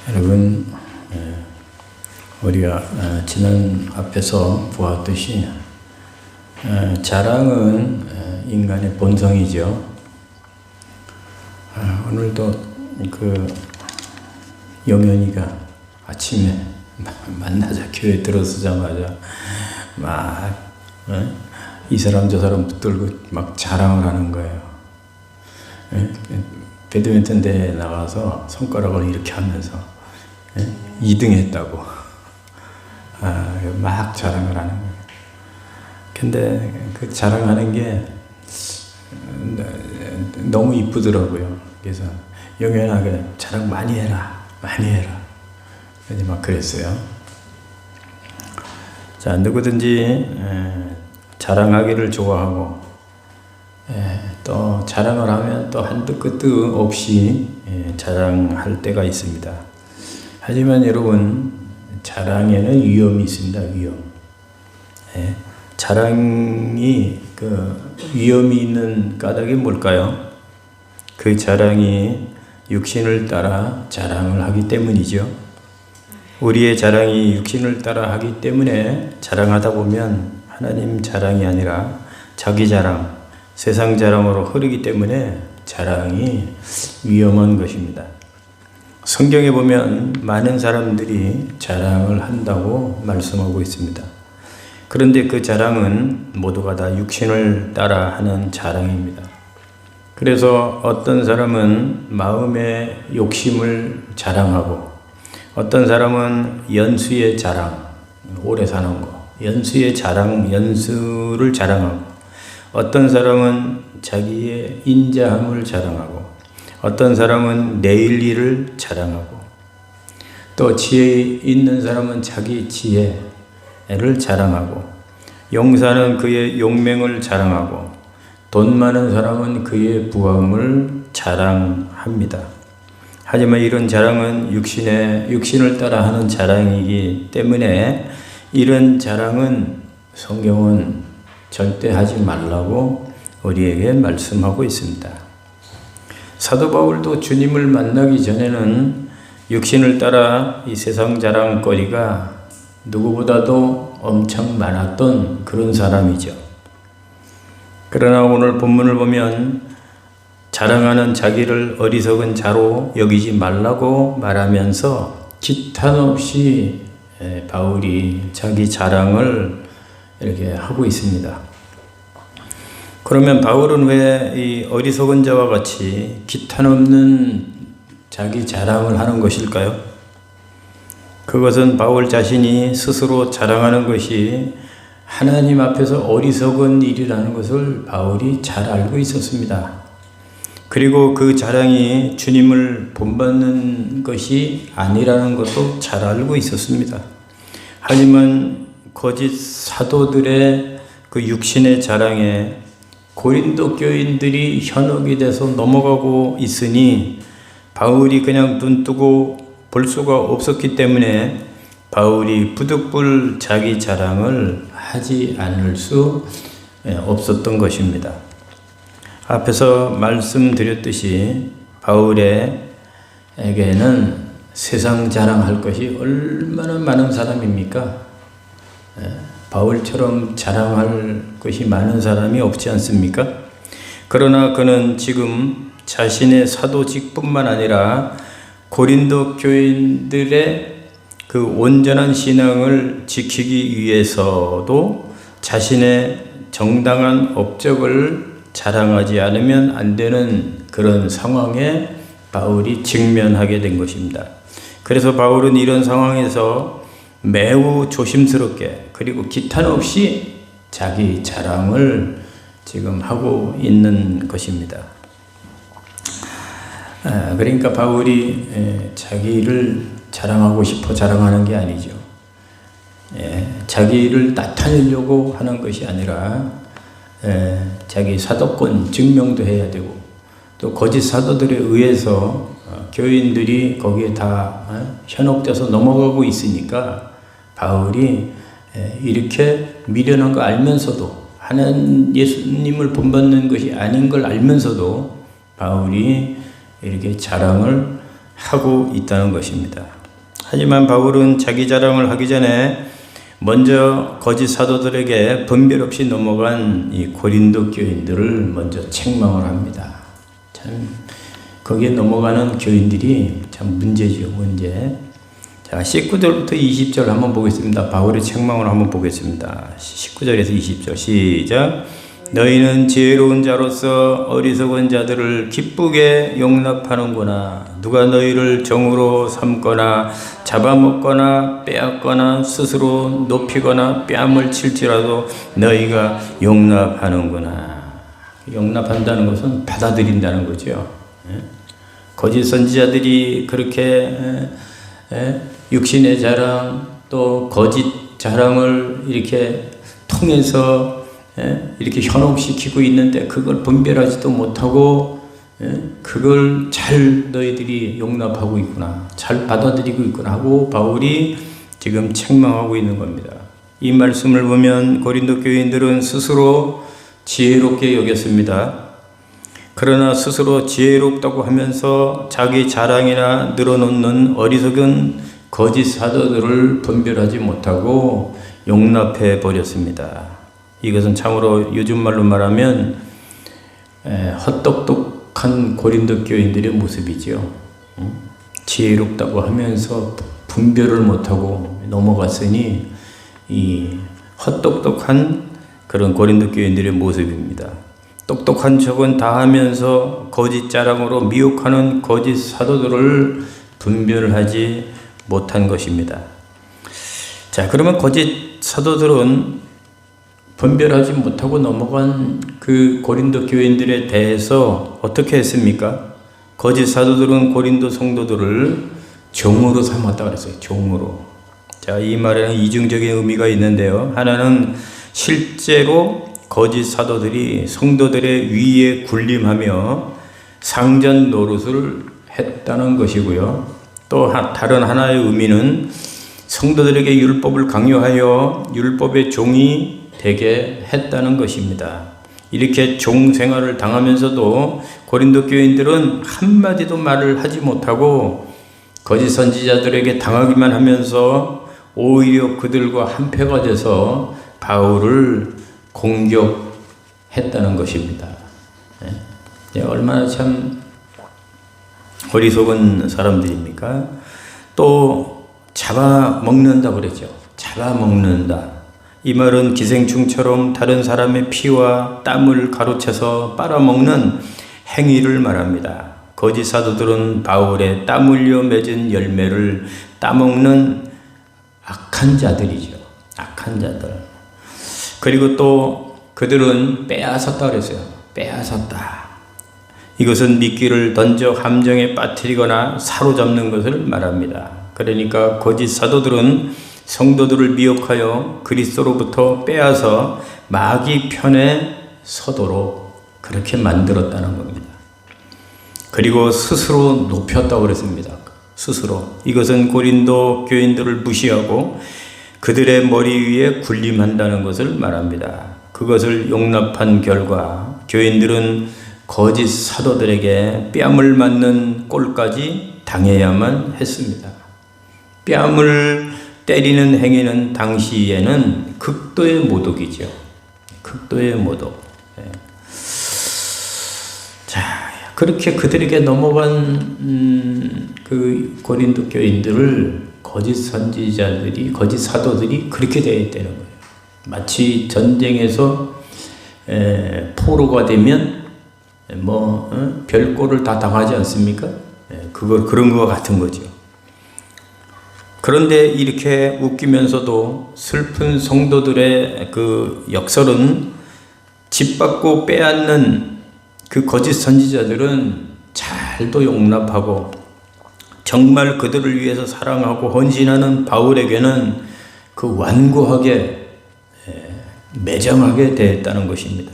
여러분, 우리가 지난 앞에서 보았듯이 자랑은 인간의 본성이죠. 오늘도 그 영현이가 아침에 만나자 교회 들어서자마자 막 이 사람 저 사람 붙들고 막 자랑을 하는 거예요. 배드민턴 대회에 나가서 손가락을 이렇게 하면서 2등 했다고 막 자랑을 하는 거예요. 근데 그 자랑하는 게 너무 이쁘더라고요. 그래서 영현하게 자랑 많이 해라, 많이 해라. 이제 막 그랬어요. 자, 누구든지 자랑하기를 좋아하고 또 자랑을 하면 또 한도 끝도 없이 자랑할 때가 있습니다. 하지만 여러분, 자랑에는 위험이 있습니다. 위험. 자랑이 그 위험이 있는 까닭이 뭘까요? 그 자랑이 육신을 따라 자랑을 하기 때문이죠. 우리의 자랑이 육신을 따라 하기 때문에 자랑하다 보면 하나님 자랑이 아니라 자기 자랑, 세상 자랑으로 흐르기 때문에 자랑이 위험한 것입니다. 성경에 보면 많은 사람들이 자랑을 한다고 말씀하고 있습니다. 그런데 그 자랑은 모두가 다 육신을 따라 하는 자랑입니다. 그래서 어떤 사람은 마음의 욕심을 자랑하고, 어떤 사람은 연수의 자랑, 오래 사는 거, 연수의 자랑, 연수를 자랑하고, 어떤 사람은 자기의 인자함을 자랑하고, 어떤 사람은 내일 일을 자랑하고, 또 지혜 있는 사람은 자기 지혜를 자랑하고, 용사는 그의 용맹을 자랑하고, 돈 많은 사람은 그의 부함을 자랑합니다. 하지만 이런 자랑은 육신을 따라 하는 자랑이기 때문에 이런 자랑은 성경은 절대 하지 말라고 우리에게 말씀하고 있습니다. 사도 바울도 주님을 만나기 전에는 육신을 따라 이 세상 자랑거리가 누구보다도 엄청 많았던 그런 사람이죠. 그러나 오늘 본문을 보면 자랑하는 자기를 어리석은 자로 여기지 말라고 말하면서 기탄 없이 바울이 자기 자랑을 이렇게 하고 있습니다. 그러면 바울은 왜 이 어리석은 자와 같이 기탄 없는 자기 자랑을 하는 것일까요? 그것은 바울 자신이 스스로 자랑하는 것이 하나님 앞에서 어리석은 일이라는 것을 바울이 잘 알고 있었습니다. 그리고 그 자랑이 주님을 본받는 것이 아니라는 것도 잘 알고 있었습니다. 하지만 거짓 사도들의 그 육신의 자랑에 고린도 교인들이 현혹이 돼서 넘어가고 있으니 바울이 그냥 눈 뜨고 볼 수가 없었기 때문에 바울이 부득불 자기 자랑을 하지 않을 수 없었던 것입니다. 앞에서 말씀드렸듯이 바울에게는 세상 자랑할 것이 얼마나 많은 사람입니까? 바울처럼 자랑할 것이 많은 사람이 없지 않습니까? 그러나 그는 지금 자신의 사도직뿐만 아니라 고린도 교인들의 그 온전한 신앙을 지키기 위해서도 자신의 정당한 업적을 자랑하지 않으면 안 되는 그런 상황에 바울이 직면하게 된 것입니다. 그래서 바울은 이런 상황에서 매우 조심스럽게 그리고 기탄 없이 자기 자랑을 지금 하고 있는 것입니다. 그러니까 바울이 자기를 자랑하고 싶어 자랑하는 게 아니죠. 자기를 나타내려고 하는 것이 아니라 자기 사도권 증명도 해야 되고, 또 거짓 사도들에 의해서 교인들이 거기에 다 현혹돼서 넘어가고 있으니까 바울이 이렇게 미련한 거 알면서도, 하나님 예수님을 본받는 것이 아닌 걸 알면서도 바울이 이렇게 자랑을 하고 있다는 것입니다. 하지만 바울은 자기 자랑을 하기 전에 먼저 거짓 사도들에게 분별 없이 넘어간 이 고린도 교인들을 먼저 책망을 합니다. 참 거기에 넘어가는 교인들이 참 문제죠, 문제. 자, 19절부터 20절 한번 보겠습니다. 바울의 책망을 한번 보겠습니다. 19절에서 20절 시작. 너희는 지혜로운 자로서 어리석은 자들을 기쁘게 용납하는구나. 누가 너희를 정으로 삼거나 잡아먹거나 빼앗거나 스스로 높이거나 뺨을 칠지라도 너희가 용납하는구나. 용납한다는 것은 받아들인다는 거죠. 거짓 선지자들이 그렇게 육신의 자랑 또 거짓 자랑을 이렇게 통해서 이렇게 현혹시키고 있는데 그걸 분별하지도 못하고 그걸 잘 너희들이 용납하고 있구나, 잘 받아들이고 있구나 하고 바울이 지금 책망하고 있는 겁니다. 이 말씀을 보면 고린도 교인들은 스스로 지혜롭게 여겼습니다. 그러나 스스로 지혜롭다고 하면서 자기 자랑이나 늘어놓는 어리석은 거짓 사도들을 분별하지 못하고 용납해 버렸습니다. 이것은 참으로 요즘 말로 말하면 헛똑똑한 고린도 교인들의 모습이죠. 지혜롭다고 하면서 분별을 못하고 넘어갔으니 이 헛똑똑한 그런 고린도 교인들의 모습입니다. 똑똑한 척은 다 하면서 거짓 자랑으로 미혹하는 거짓 사도들을 분별하지 못한 것입니다. 자, 그러면 거짓 사도들은 분별하지 못하고 넘어간 그 고린도 교인들에 대해서 어떻게 했습니까? 거짓 사도들은 고린도 성도들을 종으로 삼았다 그랬어요. 종으로. 자, 이 말에는 이중적인 의미가 있는데요. 하나는 실제로 거짓 사도들이 성도들의 위에 군림하며 상전 노릇을 했다는 것이고요. 또 다른 하나의 의미는 성도들에게 율법을 강요하여 율법의 종이 되게 했다는 것입니다. 이렇게 종 생활을 당하면서도 고린도 교인들은 한마디도 말을 하지 못하고 거짓 선지자들에게 당하기만 하면서 오히려 그들과 한패가 돼서 바울을 공격했다는 것입니다. 얼마나 참 어리석은 사람들입니까? 또 잡아먹는다 그랬죠. 잡아먹는다. 이 말은 기생충처럼 다른 사람의 피와 땀을 가로채서 빨아먹는 행위를 말합니다. 거짓 사도들은 바울의 땀 흘려 맺은 열매를 따먹는 악한 자들이죠. 악한 자들. 그리고 또 그들은 빼앗았다 그랬어요. 빼앗았다. 이것은 미끼를 던져 함정에 빠뜨리거나 사로잡는 것을 말합니다. 그러니까 거짓 사도들은 성도들을 미혹하여 그리스도로부터 빼앗아 마귀 편에 서도록 그렇게 만들었다는 겁니다. 그리고 스스로 높였다고 그랬습니다. 스스로. 이것은 고린도 교인들을 무시하고 그들의 머리 위에 군림한다는 것을 말합니다. 그것을 용납한 결과 교인들은 거짓 사도들에게 뺨을 맞는 꼴까지 당해야만 했습니다. 뺨을 때리는 행위는 당시에는 극도의 모독이죠. 극도의 모독. 자, 그렇게 그들에게 넘어간 그 고린도 교인들을 거짓 선지자들이, 거짓 사도들이 그렇게 되어 있다는 거예요. 마치 전쟁에서 포로가 되면 별꼴을 다 당하지 않습니까? 그런 것 같은 거죠. 그런데 이렇게 웃기면서도 슬픈 성도들의 그 역설은 짓밟고 빼앗는 그 거짓 선지자들은 잘도 용납하고 정말 그들을 위해서 사랑하고 헌신하는 바울에게는 그 완고하게 매정하게 대했다는 것입니다.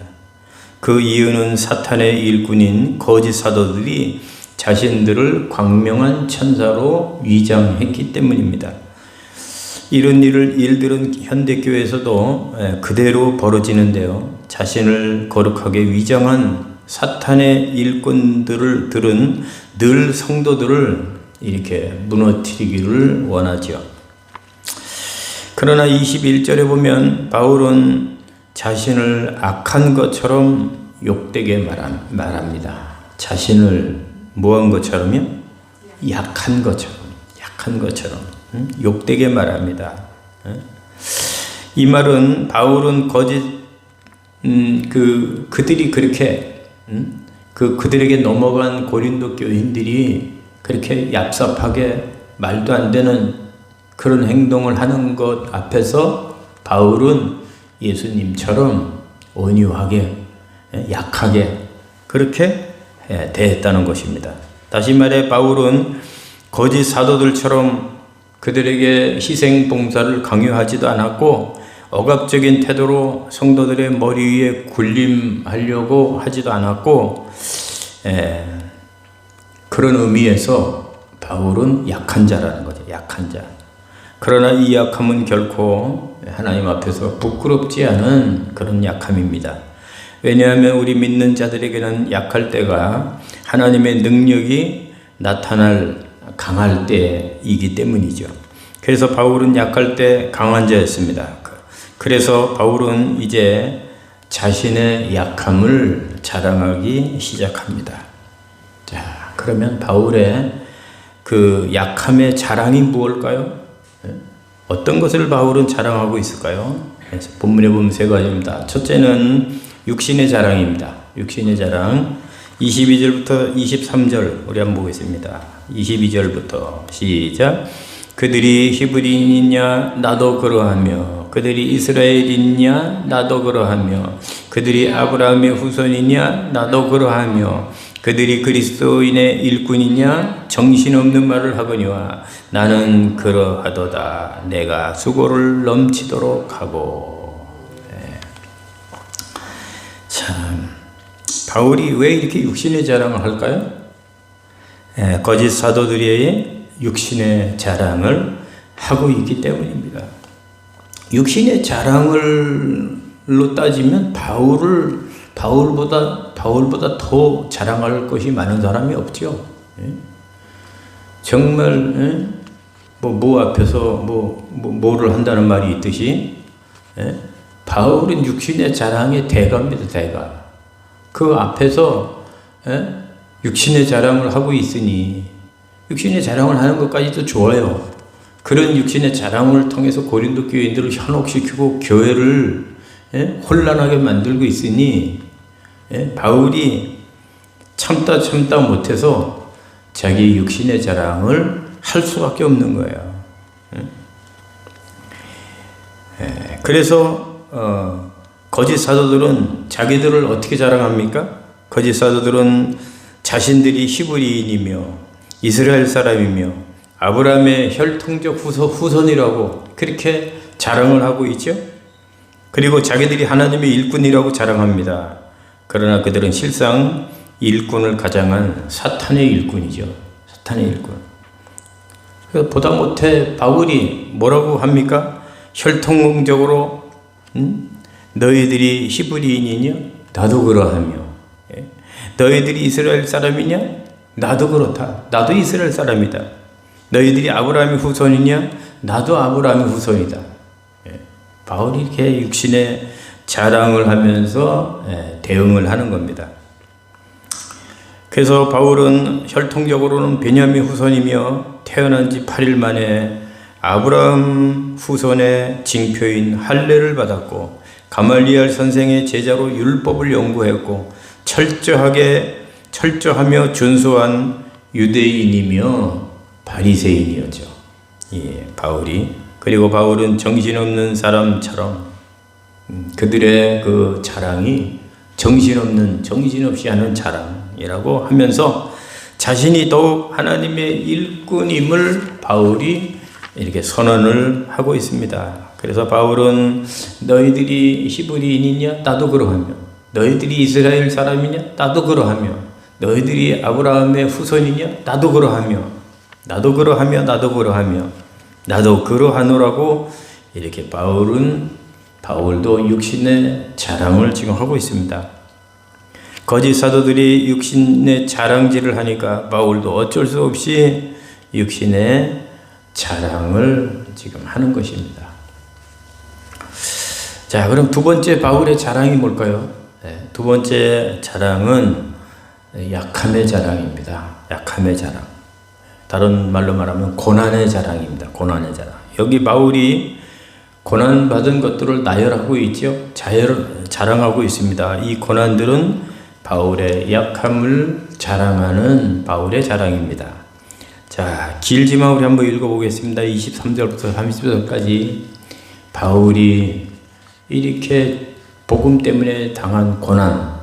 그 이유는 사탄의 일꾼인 거짓 사도들이 자신들을 광명한 천사로 위장했기 때문입니다. 이런 일들은 현대교회에서도 그대로 벌어지는데요. 자신을 거룩하게 위장한 사탄의 일꾼들을 들은 늘 성도들을 이렇게 무너뜨리기를 원하죠. 그러나 21절에 보면 바울은 자신을 악한 것처럼 욕되게 말합니다. 자신을 뭐한 것처럼요? 약한 것처럼 욕되게 말합니다. 이 말은 바울은 거짓 그들이 그렇게 그들에게 넘어간 고린도 교인들이 그렇게 얍삽하게 말도 안 되는 그런 행동을 하는 것 앞에서 바울은 예수님처럼 온유하게 약하게 그렇게 대했다는 것입니다. 다시 말해 바울은 거짓 사도들처럼 그들에게 희생 봉사를 강요하지도 않았고 억압적인 태도로 성도들의 머리 위에 군림하려고 하지도 않았고 그런 의미에서 바울은 약한 자라는 거죠. 약한 자. 그러나 이 약함은 결코 하나님 앞에서 부끄럽지 않은 그런 약함입니다. 왜냐하면 우리 믿는 자들에게는 약할 때가 하나님의 능력이 나타날 강할 때이기 때문이죠. 그래서 바울은 약할 때 강한 자였습니다. 그래서 바울은 이제 자신의 약함을 자랑하기 시작합니다. 자, 그러면 바울의 그 약함의 자랑이 무엇일까요? 어떤 것을 바울은 자랑하고 있을까요? 본문에 보면 세 가지입니다. 첫째는 육신의 자랑입니다. 육신의 자랑. 22절부터 23절 우리 한번 보겠습니다. 22절부터 시작. 그들이 히브리인이냐 나도 그러하며 그들이 이스라엘이냐 나도 그러하며 그들이 아브라함의 후손이냐 나도 그러하며 그들이 그리스도인의 일꾼이냐 정신없는 말을 하거니와 나는 그러하도다. 내가 수고를 넘치도록 하고. 참 바울이 왜 이렇게 육신의 자랑을 할까요? 거짓 사도들이 육신의 자랑을 하고 있기 때문입니다. 육신의 자랑을로 따지면 바울보다 더 자랑할 것이 많은 사람이 없죠. 정말 뭐 앞에서 뭐를 한다는 말이 있듯이 바울은 육신의 자랑의 대가입니다. 대가. 그 앞에서 육신의 자랑을 하고 있으니 육신의 자랑을 하는 것까지도 좋아요. 그런 육신의 자랑을 통해서 고린도 교인들을 현혹시키고 교회를 혼란하게 만들고 있으니 바울이 참다 못해서 자기 육신의 자랑을 할 수밖에 없는 거예요. 그래서 거짓 사도들은 자기들을 어떻게 자랑합니까? 거짓 사도들은 자신들이 히브리인이며 이스라엘 사람이며 아브라함의 혈통적 후손이라고 그렇게 자랑을 하고 있죠. 그리고 자기들이 하나님의 일꾼이라고 자랑합니다. 그러나 그들은 실상 일꾼을 가장한 사탄의 일꾼이죠. 사탄의 일꾼. 보다 못해 바울이 뭐라고 합니까? 혈통적으로 너희들이 히브리인이냐? 나도 그러하며 너희들이 이스라엘 사람이냐? 나도 그렇다. 나도 이스라엘 사람이다. 너희들이 아브라함의 후손이냐? 나도 아브라함의 후손이다. 바울이 이렇게 육신의 자랑을 하면서 대응을 하는 겁니다. 그래서 바울은 혈통적으로는 베냐민 후손이며 태어난 지 8일 만에 아브라함 후손의 징표인 할례를 받았고 가말리엘 선생의 제자로 율법을 연구했고 철저하며 준수한 유대인이며 바리새인이었죠. 바울이. 그리고 바울은 정신없는 사람처럼 그들의 그 자랑이 정신없이 하는 자랑이라고 하면서 자신이 더욱 하나님의 일꾼임을 바울이 이렇게 선언을 하고 있습니다. 그래서 바울은 너희들이 히브리인이냐? 나도 그러하며 너희들이 이스라엘 사람이냐? 나도 그러하며 너희들이 아브라함의 후손이냐? 나도 그러하며 나도 그러하노라고 이렇게 바울도 육신의 자랑을 지금 하고 있습니다. 거짓 사도들이 육신의 자랑질을 하니까 바울도 어쩔 수 없이 육신의 자랑을 지금 하는 것입니다. 자, 그럼 두 번째 바울의 자랑이 뭘까요? 두 번째 자랑은 약함의 자랑입니다. 약함의 자랑. 다른 말로 말하면 고난의 자랑입니다. 고난의 자랑. 여기 바울이 고난받은 것들을 나열하고 있죠. 자랑하고 있습니다. 이 고난들은 바울의 약함을 자랑하는 바울의 자랑입니다. 자, 길지만 우리 한번 읽어보겠습니다. 23절부터 30절까지 바울이 이렇게 복음 때문에 당한 고난,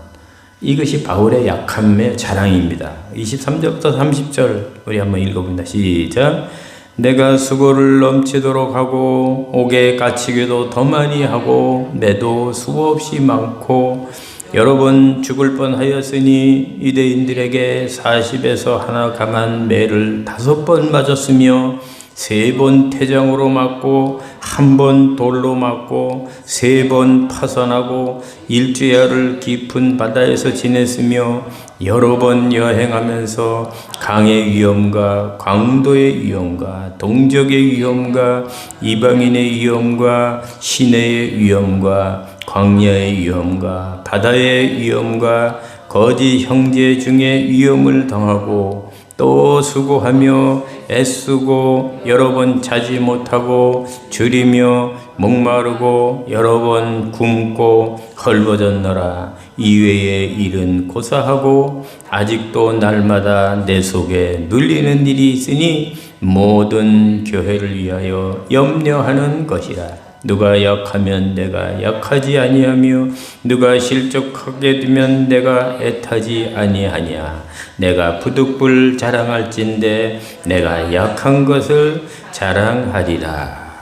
이것이 바울의 약함의 자랑입니다. 23절부터 30절 우리 한번 읽어봅니다. 시작. 내가 수고를 넘치도록 하고 옥에 갇히기도 더 많이 하고 매도 수없이 많고 여러 번 죽을 뻔하였으니 유대인들에게 40에서 하나 감한 매를 5번 맞았으며 3번 태장으로 맞고 1번 돌로 맞고 3번 파선하고 일주야를 깊은 바다에서 지냈으며 여러 번 여행하면서 강의 위험과 광도의 위험과 동적의 위험과 이방인의 위험과 시내의 위험과 광야의 위험과 바다의 위험과 거짓 형제 중에 위험을 당하고 또 수고하며 애쓰고 여러 번 자지 못하고 줄이며 목마르고 여러 번 굶고 헐벗었노라. 이외의 일은 고사하고 아직도 날마다 내 속에 눌리는 일이 있으니 모든 교회를 위하여 염려하는 것이라. 누가 약하면 내가 약하지 아니하며 누가 실족하게 되면 내가 애타지 아니하냐. 내가 부득불 자랑할진대 내가 약한 것을 자랑하리라.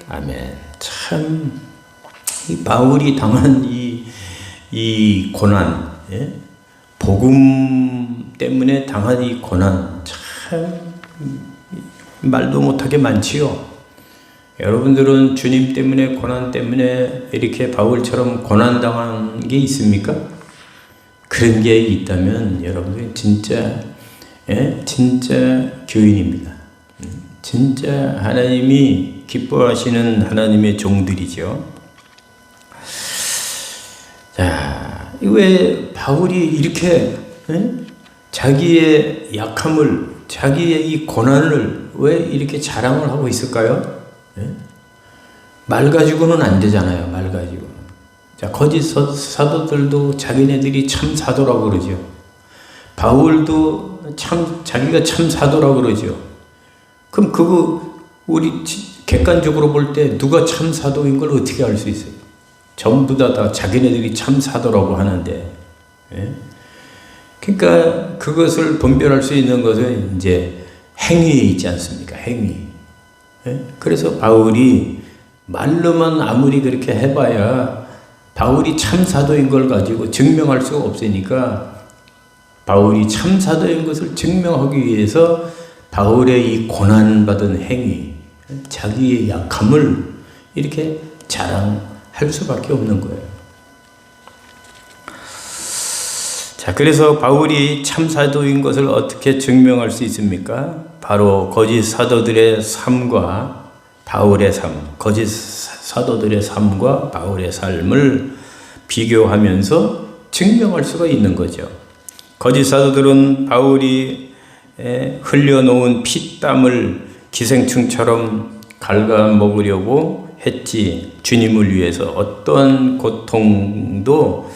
아멘. 참 이 바울이 당한 이 고난, 복음 때문에 당한 이 고난, 참 말도 못하게 많지요. 여러분들은 주님 때문에 고난 때문에 이렇게 바울처럼 고난당한 게 있습니까? 그런 게 있다면 여러분들이 진짜 교인입니다. 진짜 하나님이 기뻐하시는 하나님의 종들이죠. 자, 왜 바울이 이렇게 자기의 약함을, 자기의 이 고난을 왜 이렇게 자랑을 하고 있을까요? 말 가지고는 안 되잖아요. 말 가지고. 자, 거짓 사도들도 자기네들이 참 사도라고 그러죠. 바울도 자기가 참 사도라고 그러죠. 그럼 그거 우리 객관적으로 볼 때 누가 참 사도인 걸 어떻게 알 수 있어요? 전부 다 자기네들이 참 사도라고 하는데, 그러니까 그것을 분별할 수 있는 것은 이제 행위에 있지 않습니까? 행위. 그래서 바울이 말로만 아무리 그렇게 해봐야 바울이 참 사도인 걸 가지고 증명할 수가 없으니까 바울이 참 사도인 것을 증명하기 위해서 바울의 이 고난받은 행위, 자기의 약함을 이렇게 자랑할 수밖에 없는 거예요. 자, 그래서 바울이 참 사도인 것을 어떻게 증명할 수 있습니까? 바로 거짓 사도들의 삶과 바울의 삶, 거짓 사도들의 삶과 바울의 삶을 비교하면서 증명할 수가 있는 거죠. 거짓 사도들은 바울이 흘려놓은 피땀을 기생충처럼 갉아먹으려고 했지 주님을 위해서 어떤 고통도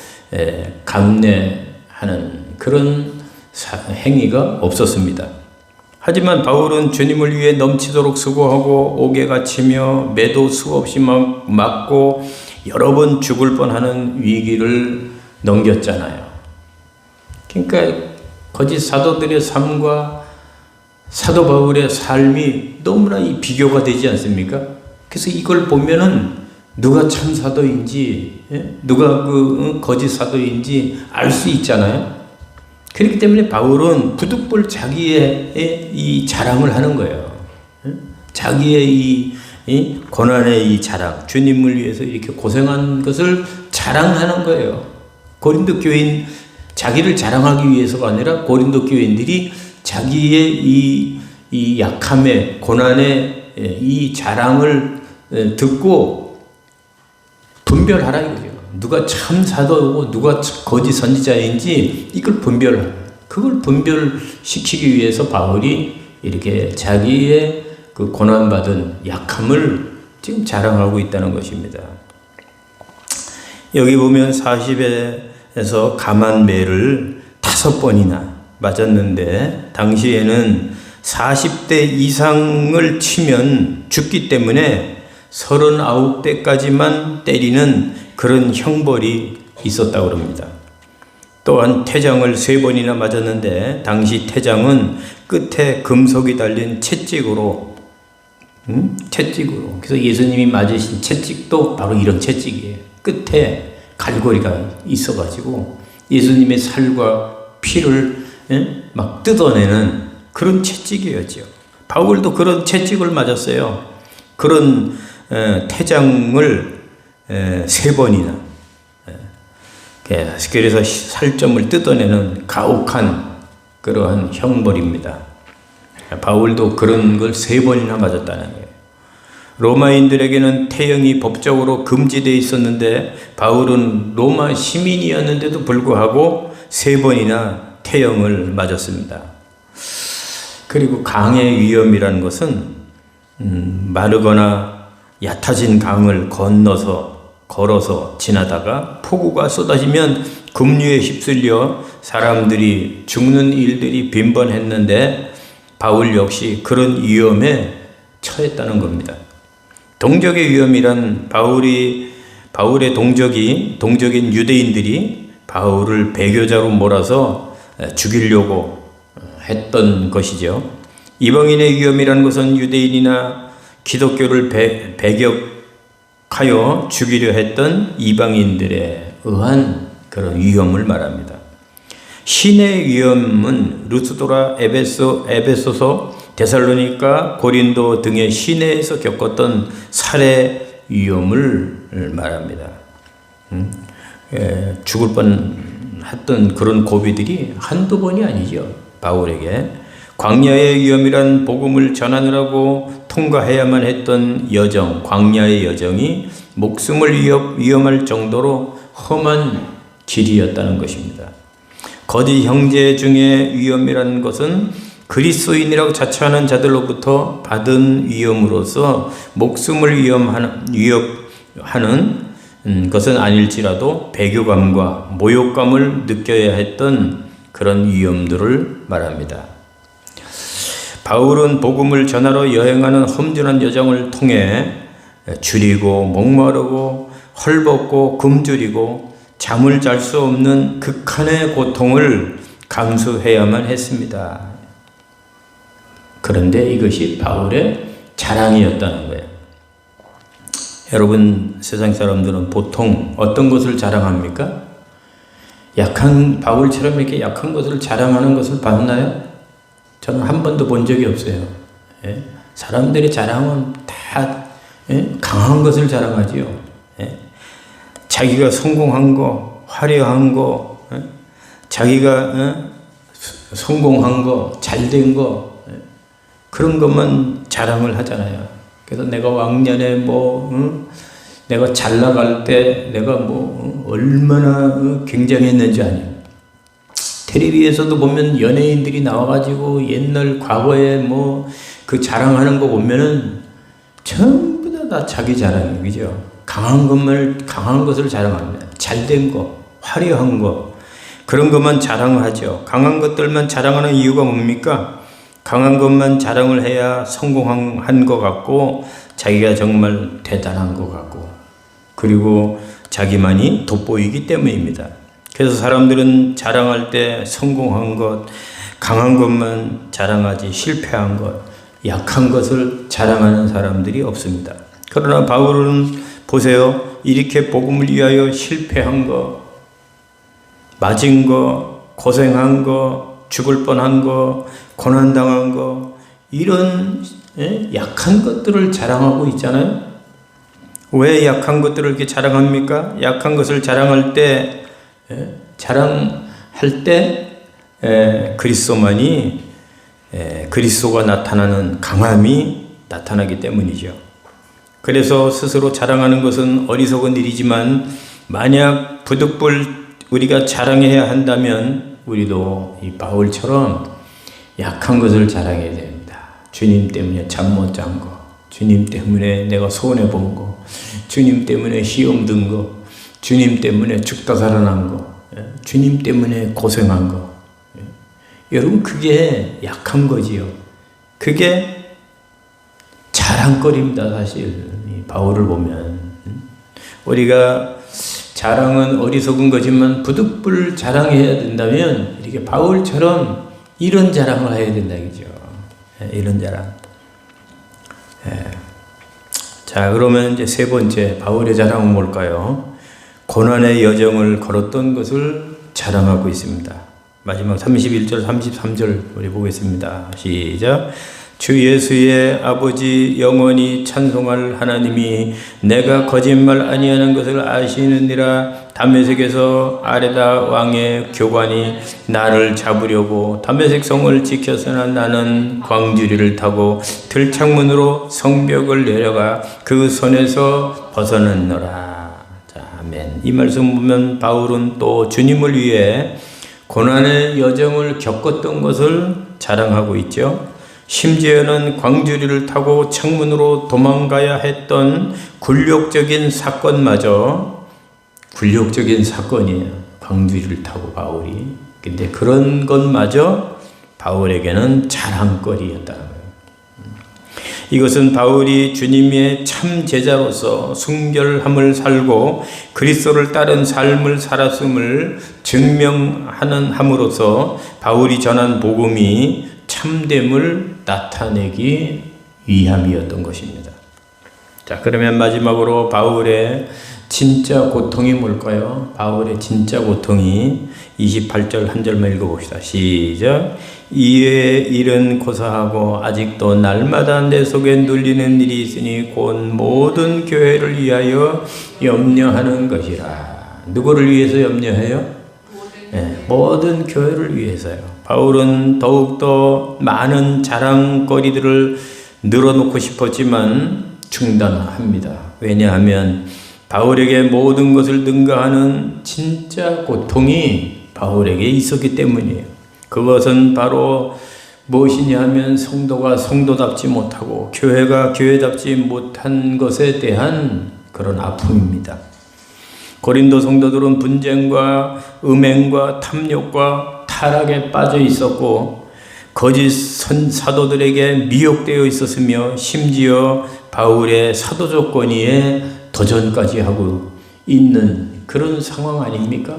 감내하는 그런 행위가 없었습니다. 하지만 바울은 주님을 위해 넘치도록 수고하고 옥에 갇히며 매도 수없이 맞고 여러 번 죽을 뻔하는 위기를 넘겼잖아요. 그러니까 거짓 사도들의 삶과 사도 바울의 삶이 너무나 이 비교가 되지 않습니까? 그래서 이걸 보면은 누가 참 사도인지 누가 그 거짓 사도인지 알 수 있잖아요. 그렇기 때문에 바울은 부득불 자기의 이 자랑을 하는 거예요. 자기의 이 고난의 이 자랑, 주님을 위해서 이렇게 고생한 것을 자랑하는 거예요. 고린도 교인 자기를 자랑하기 위해서가 아니라 고린도 교인들이 자기의 이 이 약함의 고난의 이 자랑을 듣고 분별하라 이거죠. 누가 참 사도고 누가 거짓 선지자인지 이걸 그걸 분별시키기 위해서 바울이 이렇게 자기의 그 고난받은 약함을 지금 자랑하고 있다는 것입니다. 여기 보면 40에서 감한매를 5번이나 맞았는데 당시에는 40대 이상을 치면 죽기 때문에 39대까지만 때리는 그런 형벌이 있었다고 합니다. 또한 태장을 3번이나 맞았는데 당시 태장은 끝에 금속이 달린 채찍으로 그래서 예수님이 맞으신 채찍도 바로 이런 채찍이에요. 끝에 갈고리가 있어가지고 예수님의 살과 피를 막 뜯어내는 그런 채찍이었죠. 바울도 그런 채찍을 맞았어요. 그런 태장을 3번이나 그래서 살점을 뜯어내는 가혹한 그러한 형벌입니다. 바울도 그런 걸 3번이나 맞았다는 거예요. 로마인들에게는 태형이 법적으로 금지되어 있었는데 바울은 로마 시민이었는데도 불구하고 3번이나 태형을 맞았습니다. 그리고 강의 위험이라는 것은 마르거나 얕아진 강을 걸어서 지나다가 폭우가 쏟아지면 급류에 휩쓸려 사람들이 죽는 일들이 빈번했는데 바울 역시 그런 위험에 처했다는 겁니다. 동적의 위험이란 바울의 동적인 유대인들이 바울을 배교자로 몰아서 죽이려고 했던 것이죠. 이방인의 위험이라는 것은 유대인이나 기독교를 배격하여 죽이려 했던 이방인들에 의한 그런 위험을 말합니다. 신의 위험은 루스도라, 에베소서, 데살로니가, 고린도 등의 시내에서 겪었던 살해 위험을 말합니다. 죽을 뻔했던 그런 고비들이 한두 번이 아니죠. 바울에게 광야의 위험이란 복음을 전하느라고 통과해야만 했던 여정, 광야의 여정이 목숨을 위험할 정도로 험한 길이었다는 것입니다. 거짓 형제 중에 위험이라는 것은 그리스도인이라고 자처하는 자들로부터 받은 위험으로서 목숨을 위협하는 것은 아닐지라도 배교감과 모욕감을 느껴야 했던 그런 위험들을 말합니다. 바울은 복음을 전하러 여행하는 험준한 여정을 통해 줄이고 목마르고 헐벗고 굶주리고 잠을 잘 수 없는 극한의 고통을 감수해야만 했습니다. 그런데 이것이 바울의 자랑이었다는 거예요. 여러분, 세상 사람들은 보통 어떤 것을 자랑합니까? 바울처럼 이렇게 약한 것을 자랑하는 것을 봤나요? 저는 한 번도 본 적이 없어요. 사람들이 자랑은 다 강한 것을 자랑하지요. 자기가 성공한 거, 화려한 거, 자기가 성공한 거, 잘된 거, 그런 것만 자랑을 하잖아요. 그래서 내가 왕년에 내가 잘 나갈 때 내가 얼마나 굉장했는지 아니에요. 텔레비에서도 보면 연예인들이 나와가지고 옛날 과거에 그 자랑하는 거 보면은 전부 다 자기 자랑이에요. 그죠? 강한 것을 자랑합니다. 잘된 거, 화려한 거, 그런 것만 자랑하죠. 강한 것들만 자랑하는 이유가 뭡니까? 강한 것만 자랑을 해야 성공한 것 같고 자기가 정말 대단한 것 같고 그리고 자기만이 돋보이기 때문입니다. 그래서 사람들은 자랑할 때 성공한 것, 강한 것만 자랑하지 실패한 것, 약한 것을 자랑하는 사람들이 없습니다. 그러나 바울은 보세요. 이렇게 복음을 위하여 실패한 거, 맞은 거, 고생한 거, 죽을 뻔한 거, 고난당한 거, 이런 약한 것들을 자랑하고 있잖아요. 왜 약한 것들을 이렇게 자랑합니까? 약한 것을 자랑할 때 그리스도만이 그리스도가 나타나는 강함이 나타나기 때문이죠. 그래서 스스로 자랑하는 것은 어리석은 일이지만 만약 부득불 우리가 자랑해야 한다면 우리도 이 바울처럼 약한 것을 자랑해야 됩니다. 주님 때문에 잠 못 잔 거, 주님 때문에 내가 손해 본 거, 주님 때문에 시험 든 거, 주님 때문에 죽다 살아난 거, 주님 때문에 고생한 거. 여러분, 그게 약한 거지요. 그게 자랑거리입니다. 사실 바울을 보면 우리가 자랑은 어리석은 거지만 부득불 자랑해야 된다면 이렇게 바울처럼 이런 자랑을 해야 된다 이거죠. 이런 자랑. 자, 그러면 이제 세 번째 바울의 자랑은 뭘까요? 고난의 여정을 걸었던 것을 자랑하고 있습니다. 마지막 31절 33절 우리 보겠습니다. 시작. 주 예수의 아버지 영원히 찬송할 하나님이 내가 거짓말 아니하는 것을 아시느니라. 다메섹에서 아레다 왕의 교관이 나를 잡으려고 다메섹 성을 지켰으나 나는 광주리를 타고 들창문으로 성벽을 내려가 그 손에서 벗어났노라. 자, 아멘. 이 말씀 보면 바울은 또 주님을 위해 고난의 여정을 겪었던 것을 자랑하고 있죠. 심지어는 광주리를 타고 창문으로 도망가야 했던 굴욕적인 사건마저 굴욕적인 사건이에요. 광주리를 타고 바울이. 근데 그런 것마저 바울에게는 자랑거리였다는 거예요. 이것은 바울이 주님의 참 제자로서 순결함을 살고 그리스도를 따른 삶을 살았음을 증명하는 함으로써 바울이 전한 복음이 참됨을 나타내기 위함이었던 것입니다. 자, 그러면 마지막으로 바울의 진짜 고통이 뭘까요? 바울의 진짜 고통이 28절 한 절만 읽어봅시다. 시작. 이에 일은 고사하고 아직도 날마다 내 속에 눌리는 일이 있으니 곧 모든 교회를 위하여 염려하는 것이라. 누구를 위해서 염려해요? 모든 교회를 위해서요. 바울은 더욱더 많은 자랑거리들을 늘어놓고 싶었지만 중단합니다. 왜냐하면 바울에게 모든 것을 능가하는 진짜 고통이 바울에게 있었기 때문이에요. 그것은 바로 무엇이냐 하면 성도가 성도답지 못하고 교회가 교회답지 못한 것에 대한 그런 아픔입니다. 고린도 성도들은 분쟁과 음행과 탐욕과 타락에 빠져 있었고 거짓 사도들에게 미혹되어 있었으며 심지어 바울의 사도적 권위에 도전까지 하고 있는 그런 상황 아닙니까?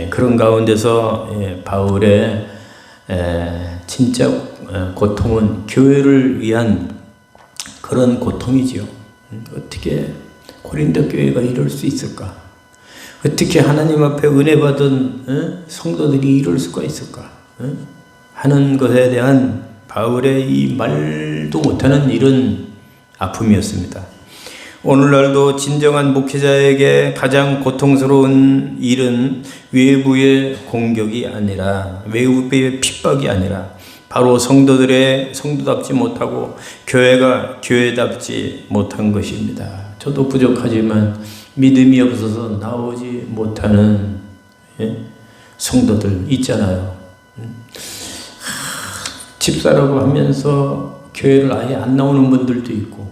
그런 가운데서 바울의 진짜 고통은 교회를 위한 그런 고통이지요. 어떻게 고린도 교회가 이럴 수 있을까? 어떻게 하나님 앞에 은혜 받은 성도들이 이럴 수가 있을까? 하는 것에 대한 바울의 이 말도 못하는 이런 아픔이었습니다. 오늘날도 진정한 목회자에게 가장 고통스러운 일은 외부의 공격이 아니라 외부의 핍박이 아니라 바로 성도들의 성도답지 못하고 교회가 교회답지 못한 것입니다. 저도 부족하지만 믿음이 없어서 나오지 못하는 성도들 있잖아요. 집사라고 하면서 교회를 아예 안 나오는 분들도 있고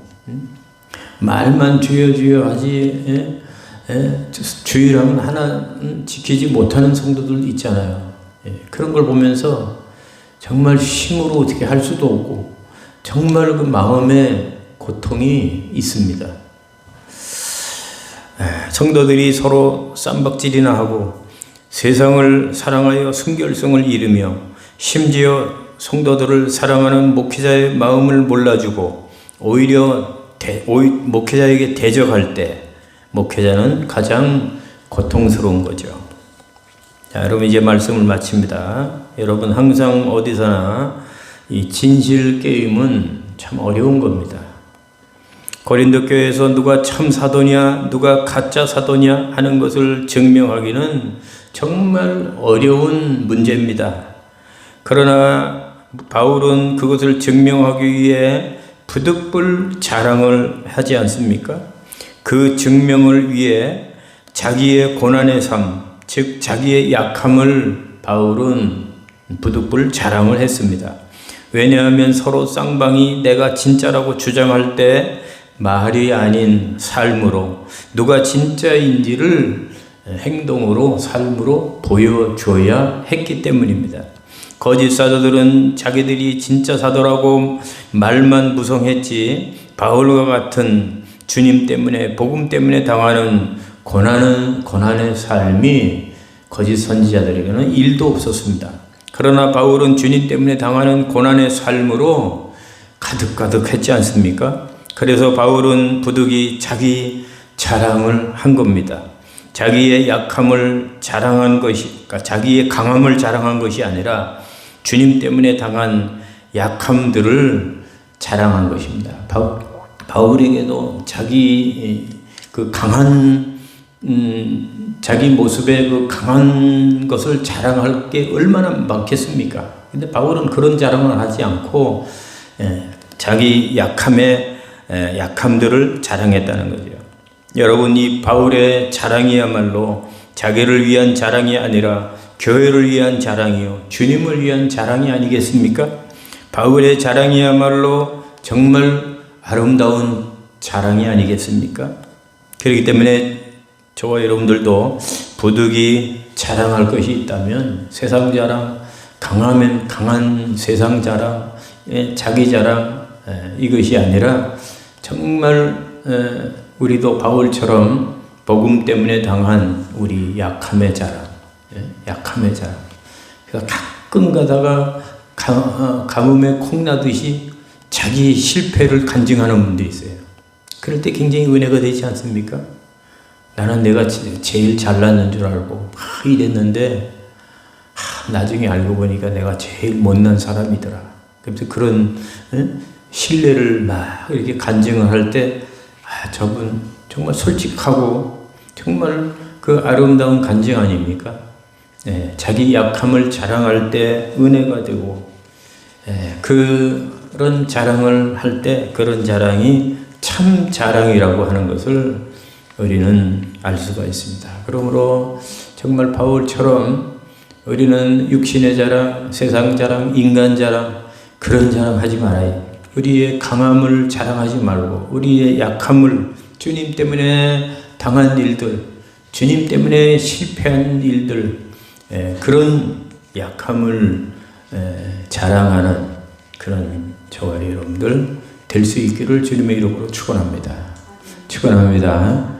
말만 주여 주여 하지 주일하면 하나 지키지 못하는 성도들도 있잖아요. 그런 걸 보면서 정말 힘으로 어떻게 할 수도 없고 정말 그 마음에 고통이 있습니다. 성도들이 서로 쌈박질이나 하고 세상을 사랑하여 순결성을 잃으며 심지어 성도들을 사랑하는 목회자의 마음을 몰라주고 오히려 목회자에게 대적할 때 목회자는 가장 고통스러운 거죠. 자, 여러분 이제 말씀을 마칩니다. 여러분 항상 어디서나 이 진실 게임은 참 어려운 겁니다. 고린도 교회에서 누가 참 사도냐 누가 가짜 사도냐 하는 것을 증명하기는 정말 어려운 문제입니다. 그러나 바울은 그것을 증명하기 위해 부득불 자랑을 하지 않습니까? 그 증명을 위해 자기의 고난의 삶, 즉 자기의 약함을 바울은 부득불 자랑을 했습니다. 왜냐하면 서로 쌍방이 내가 진짜라고 주장할 때 말이 아닌 삶으로 누가 진짜인지를 행동으로 삶으로 보여줘야 했기 때문입니다. 거짓 사도들은 자기들이 진짜 사도라고 말만 무성했지 바울과 같은 주님 때문에 복음 때문에 당하는 고난의 삶이 거짓 선지자들에게는 일도 없었습니다. 그러나 바울은 주님 때문에 당하는 고난의 삶으로 가득가득했지 않습니까? 그래서 바울은 부득이 자기 자랑을 한 겁니다. 자기의 약함을 자랑한 것이, 그러니까 자기의 강함을 자랑한 것이 아니라 주님 때문에 당한 약함들을 자랑한 것입니다. 바울에게도 자기 그 강한 자기 모습의 그 강한 것을 자랑할 게 얼마나 많겠습니까? 근데 바울은 그런 자랑을 하지 않고 자기 약함들을 자랑했다는 거죠. 여러분, 이 바울의 자랑이야말로 자기를 위한 자랑이 아니라 교회를 위한 자랑이요 주님을 위한 자랑이 아니겠습니까? 바울의 자랑이야말로 정말 아름다운 자랑이 아니겠습니까? 그렇기 때문에 저와 여러분들도 부득이 자랑할 것이 있다면 세상 자랑, 강하면 강한 세상 자랑, 자기 자랑, 이것이 아니라 정말 우리도 바울처럼 복음 때문에 당한 우리 약함의 자랑, 약함의 자랑. 그래서 가끔 가다가 가뭄에 콩나듯이 자기 실패를 간증하는 분도 있어요. 그럴 때 굉장히 은혜가 되지 않습니까? 나는 내가 제일 잘났는 줄 알고 이랬는데 나중에 알고 보니까 내가 제일 못난 사람이더라. 그래서 그런 신뢰를 막 이렇게 간증을 할 때 저분 정말 솔직하고 정말 그 아름다운 간증 아닙니까? 자기 약함을 자랑할 때 은혜가 되고 그런 자랑을 할 때 그런 자랑이 참 자랑이라고 하는 것을 우리는 알 수가 있습니다. 그러므로 정말 바울처럼 우리는 육신의 자랑, 세상 자랑, 인간 자랑 그런 자랑 하지 말아요. 우리의 강함을 자랑하지 말고 우리의 약함을 주님 때문에 당한 일들, 주님 때문에 실패한 일들 그런 약함을 자랑하는 그런 저와 여러분들 될 수 있기를 주님의 이름으로 축원합니다. 축원합니다.